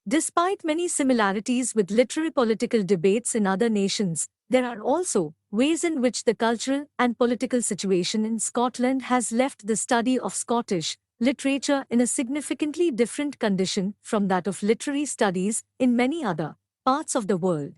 Despite many similarities with literary political debates in other nations, there are also ways in which the cultural and political situation in Scotland has left the study of Scottish literature in a significantly different condition from that of literary studies in many other parts of the world.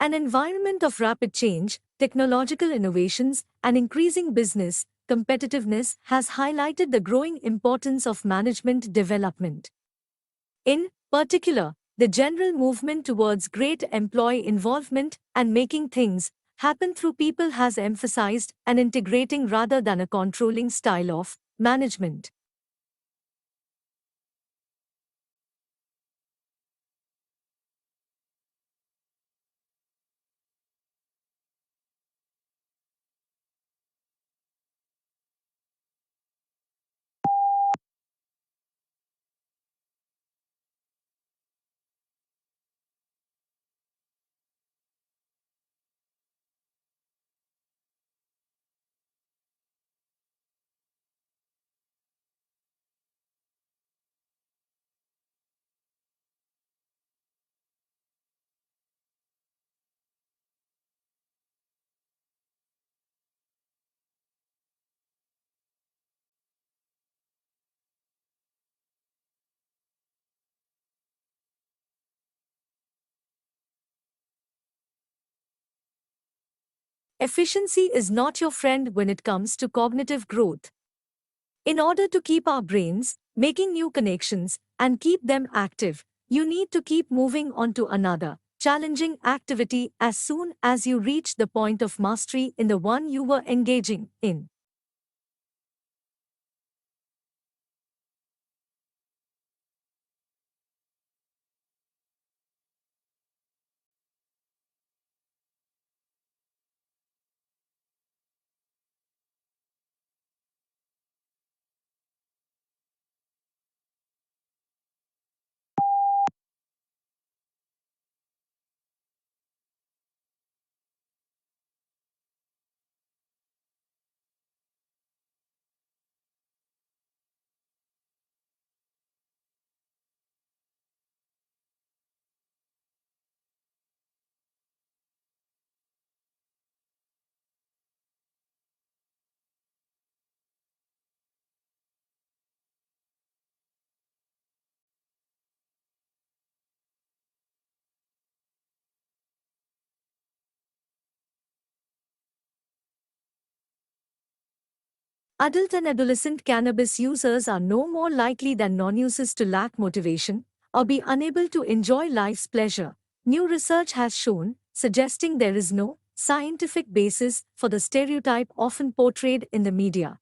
An environment of rapid change, technological innovations, and increasing business competitiveness has highlighted the growing importance of management development. In particular, the general movement towards great employee involvement and making things happen through people has emphasized an integrating rather than a controlling style of management. Efficiency is not your friend when it comes to cognitive growth. In order to keep our brains making new connections and keep them active, you need to keep moving on to another, challenging activity as soon as you reach the point of mastery in the one you were engaging in. Adult and adolescent cannabis users are no more likely than non-users to lack motivation or be unable to enjoy life's pleasure. New research has shown, suggesting there is no scientific basis for the stereotype often portrayed in the media.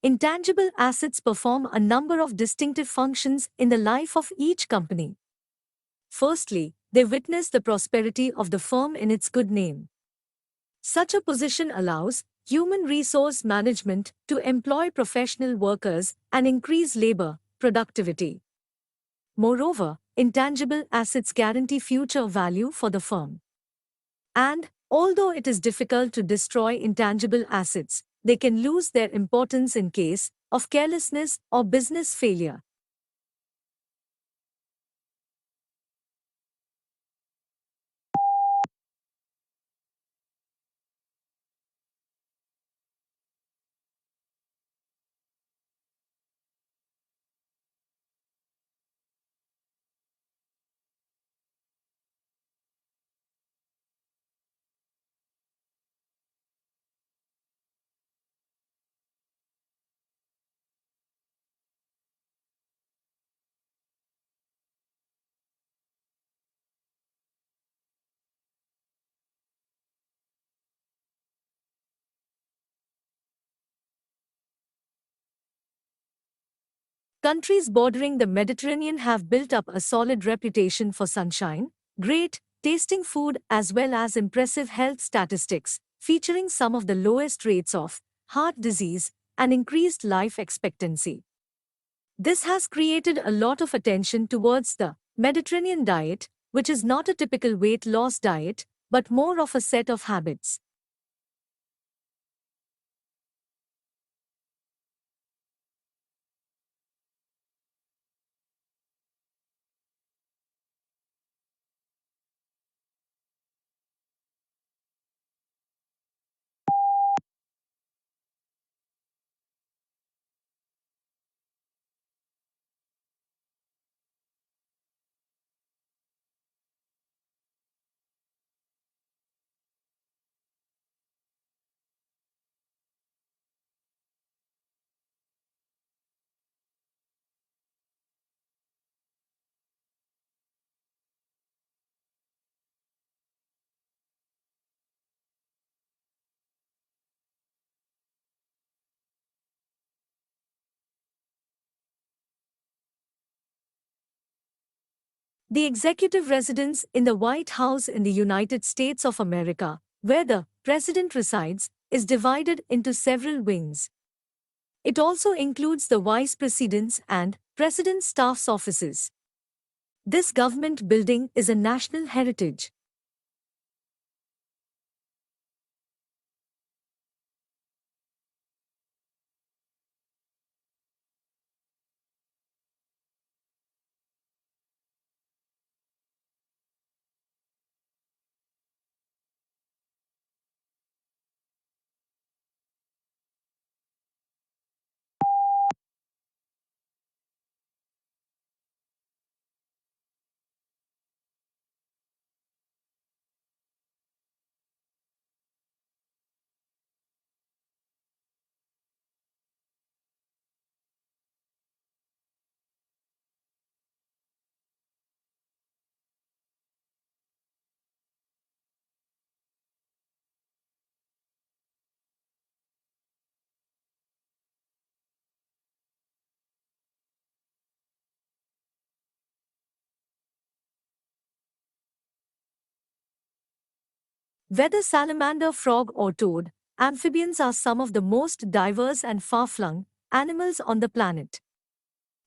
Intangible assets perform a number of distinctive functions in the life of each company. Firstly, they witness the prosperity of the firm in its good name. Such a position allows human resource management to employ professional workers and increase labor productivity. Moreover, intangible assets guarantee future value for the firm. And, although it is difficult to destroy intangible assets, they can lose their importance in case of carelessness or business failure. Countries bordering the Mediterranean have built up a solid reputation for sunshine, great tasting food, as well as impressive health statistics, featuring some of the lowest rates of heart disease and increased life expectancy. This has created a lot of attention towards the Mediterranean diet, which is not a typical weight loss diet, but more of a set of habits. The executive residence in the White House in the United States of America, where the president resides, is divided into several wings. It also includes the vice president's and president's staff's offices. This government building is a national heritage. Whether salamander, frog, or toad, amphibians are some of the most diverse and far-flung animals on the planet.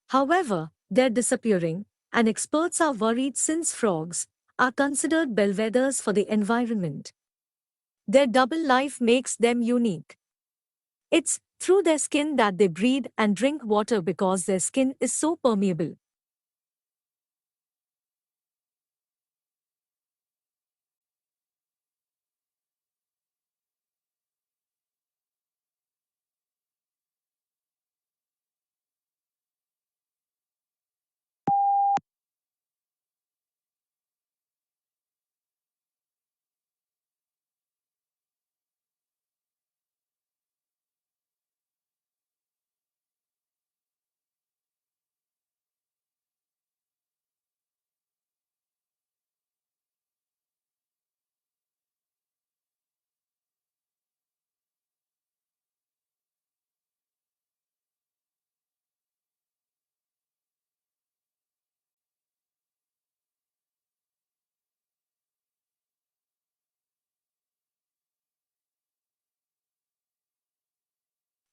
However, they're disappearing, and experts are worried since frogs are considered bellwethers for the environment. Their double life makes them unique. It's through their skin that they breathe and drink water because their skin is so permeable.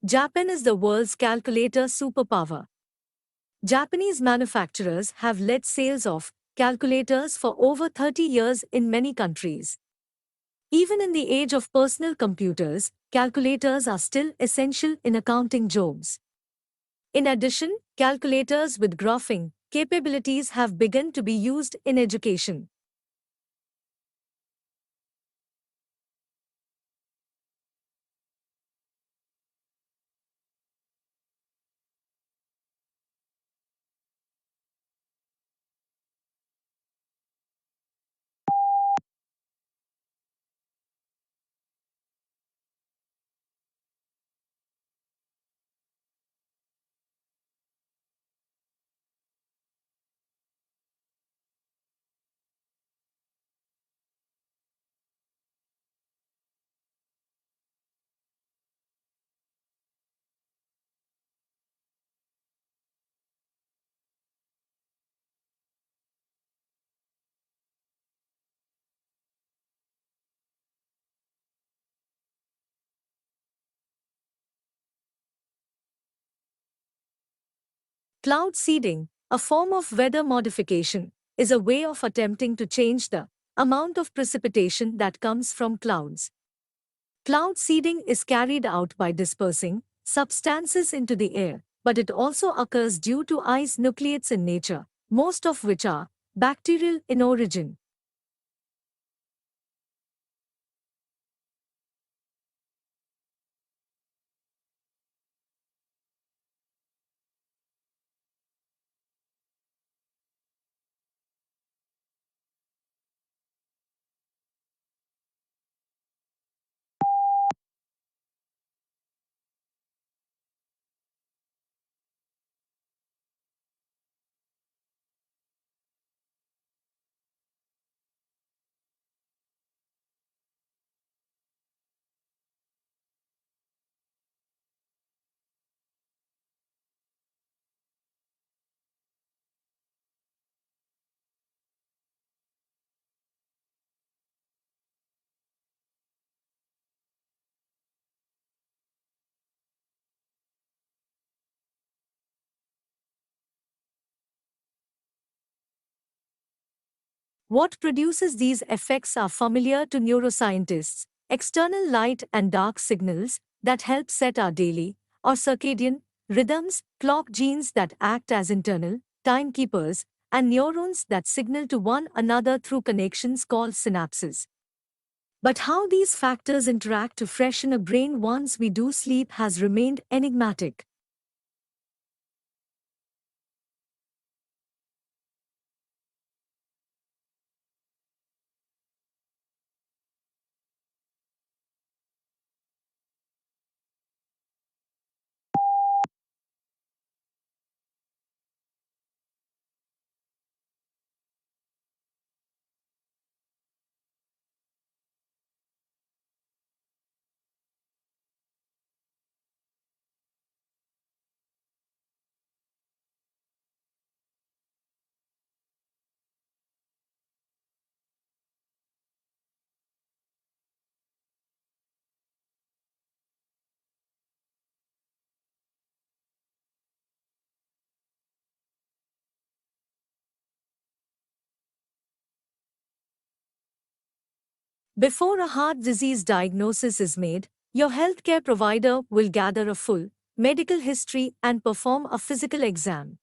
Japan is the world's calculator superpower. Japanese manufacturers have led sales of calculators for over 30 years in many countries. Even in the age of personal computers, calculators are still essential in accounting jobs. In addition, calculators with graphing capabilities have begun to be used in education. Cloud seeding, a form of weather modification, is a way of attempting to change the amount of precipitation that comes from clouds. Cloud seeding is carried out by dispersing substances into the air, but it also occurs due to ice nucleates in nature, most of which are bacterial in origin. What produces these effects are familiar to neuroscientists: external light and dark signals that help set our daily or circadian rhythms, clock genes that act as internal timekeepers, and neurons that signal to one another through connections called synapses. But how these factors interact to freshen a brain once we do sleep has remained enigmatic. Before a heart disease diagnosis is made, your healthcare provider will gather a full medical history and perform a physical exam.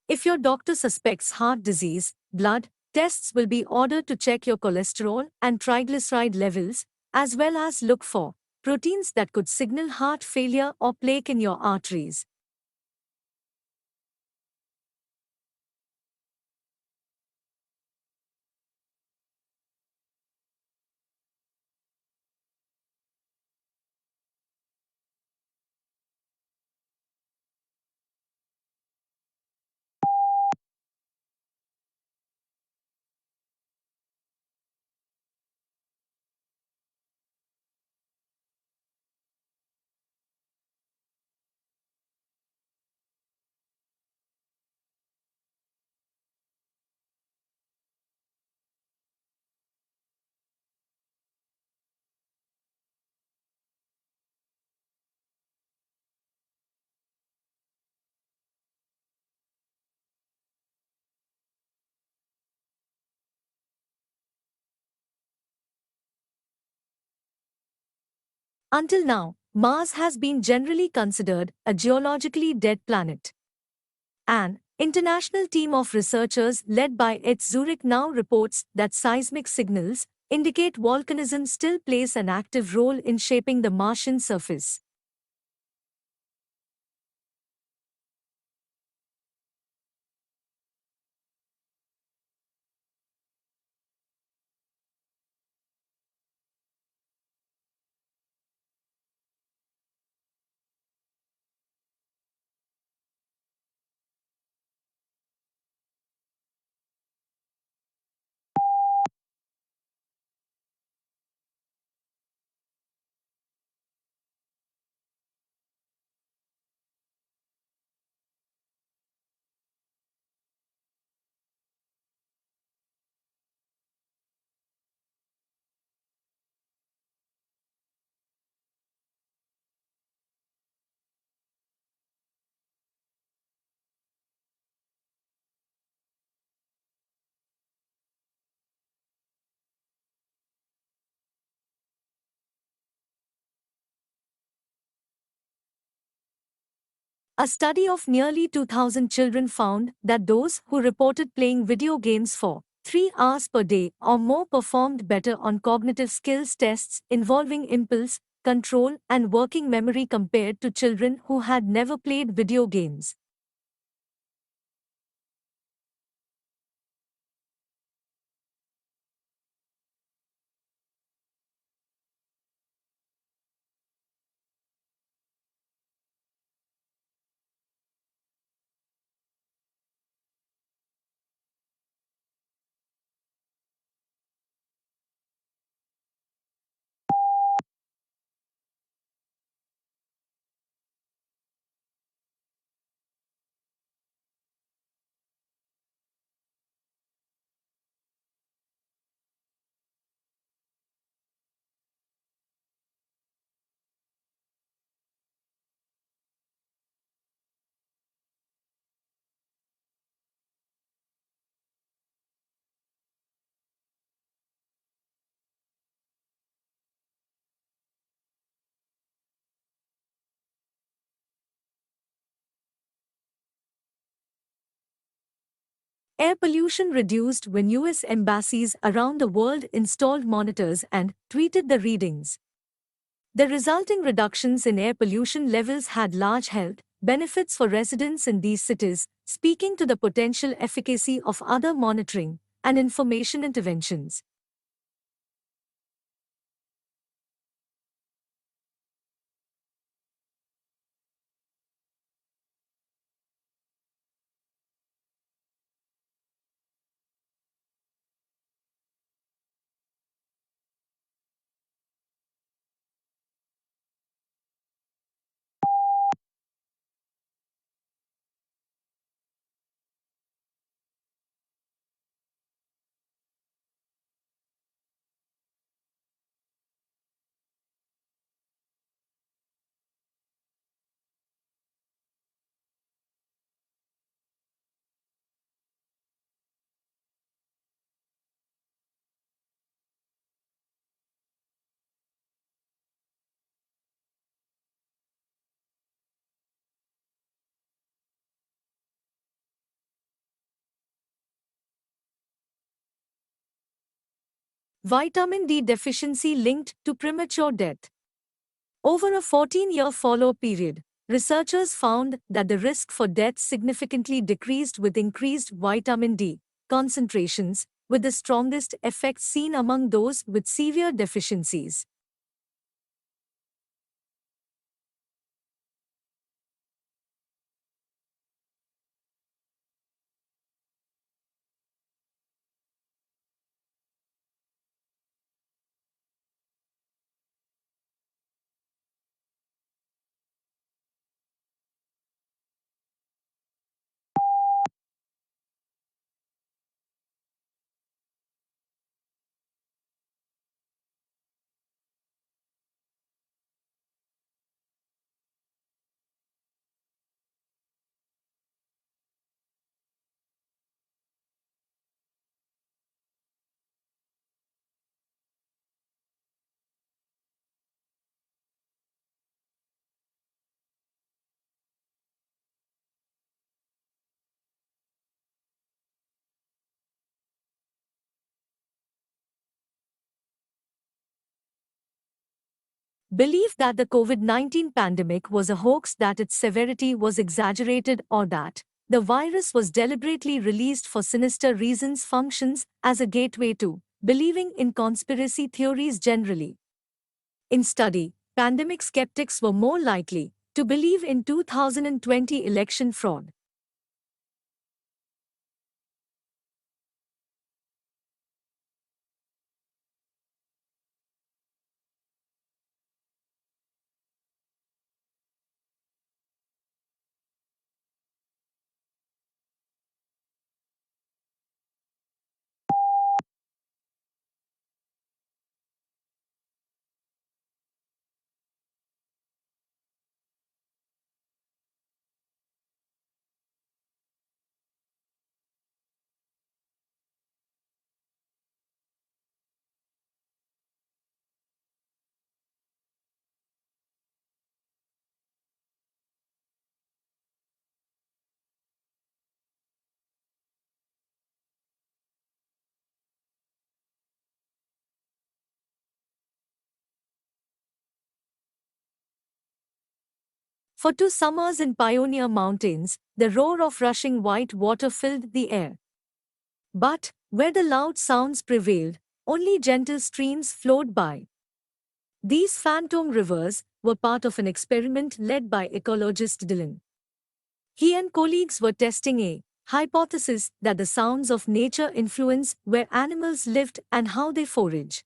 If your doctor suspects heart disease, blood tests will be ordered to check your cholesterol and triglyceride levels, as well as look for proteins that could signal heart failure or plaque in your arteries. Until now, Mars has been generally considered a geologically dead planet. An international team of researchers led by ETH Zurich now reports that seismic signals indicate volcanism still plays an active role in shaping the Martian surface. A study of nearly 2,000 children found that those who reported playing video games for 3 hours per day or more performed better on cognitive skills tests involving impulse, control, and working memory compared to children who had never played video games. Air pollution reduced when US embassies around the world installed monitors and tweeted the readings. The resulting reductions in air pollution levels had large health benefits for residents in these cities, speaking to the potential efficacy of other monitoring and information interventions. Vitamin D deficiency linked to premature death. Over a 14-year follow-up period, researchers found that the risk for death significantly decreased with increased vitamin D concentrations, with the strongest effects seen among those with severe deficiencies. belief that the COVID-19 pandemic was a hoax, that its severity was exaggerated, or that the virus was deliberately released for sinister reasons functions as a gateway to believing in conspiracy theories generally. In study, pandemic skeptics were more likely to believe in 2020 election fraud. For 2 summers in Pioneer Mountains, the roar of rushing white water filled the air. But, where the loud sounds prevailed, only gentle streams flowed by. These phantom rivers were part of an experiment led by ecologist Dylan. He and colleagues were testing a hypothesis that the sounds of nature influence where animals lived and how they forage.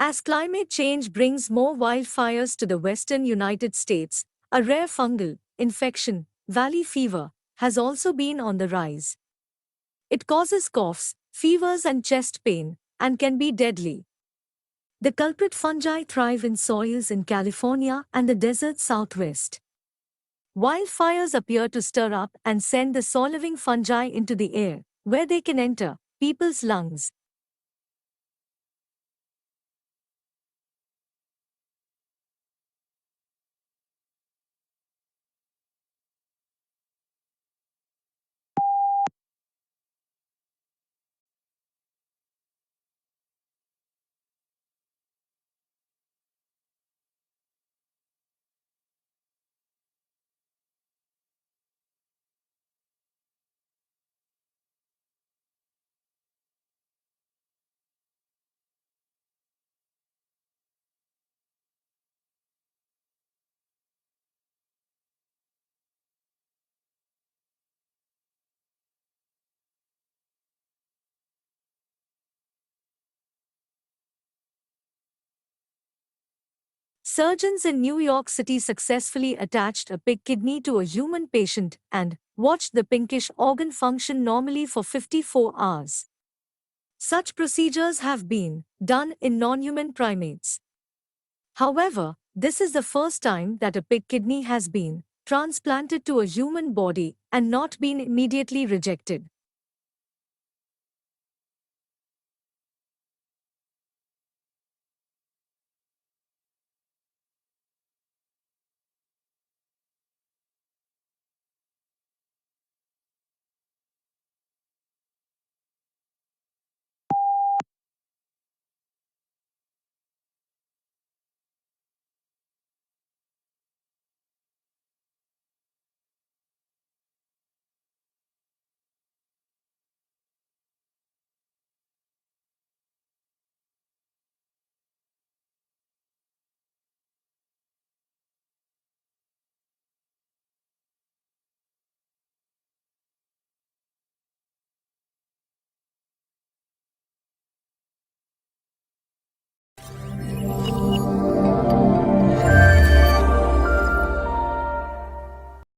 As climate change brings more wildfires to the western United States, a rare fungal infection, valley fever, has also been on the rise. It causes coughs, fevers, and chest pain, and can be deadly. The culprit fungi thrive in soils in California and the desert southwest. Wildfires appear to stir up and send the soil-living fungi into the air, where they can enter people's lungs. Surgeons in New York City successfully attached a pig kidney to a human patient and watched the pinkish organ function normally for 54 hours. Such procedures have been done in non-human primates. However, this is the first time that a pig kidney has been transplanted to a human body and not been immediately rejected.